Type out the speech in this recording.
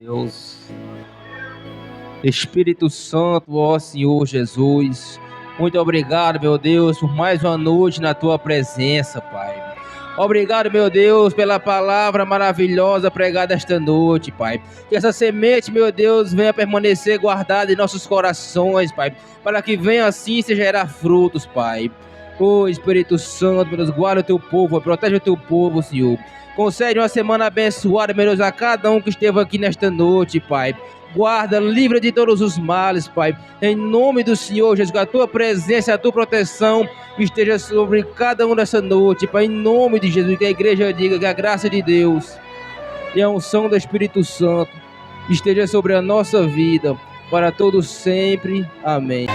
Deus, Espírito Santo, ó Senhor Jesus, muito obrigado, meu Deus, por mais uma noite na tua presença, Pai. Obrigado, meu Deus, pela palavra maravilhosa pregada esta noite, Pai. Que essa semente, meu Deus, venha permanecer guardada em nossos corações, Pai, para que venha assim se gerar frutos, Pai. Ô Espírito Santo, meu Deus, guarda o teu povo, protege o teu povo, Senhor. Concede uma semana abençoada, meu Deus, a cada um que esteve aqui nesta noite, Pai. Guarda, livra de todos os males, Pai. Em nome do Senhor Jesus, que a tua presença, a tua proteção esteja sobre cada um dessa noite, Pai. Em nome de Jesus, que a igreja diga que a graça de Deus e a unção do Espírito Santo esteja sobre a nossa vida, para todos sempre. Amém.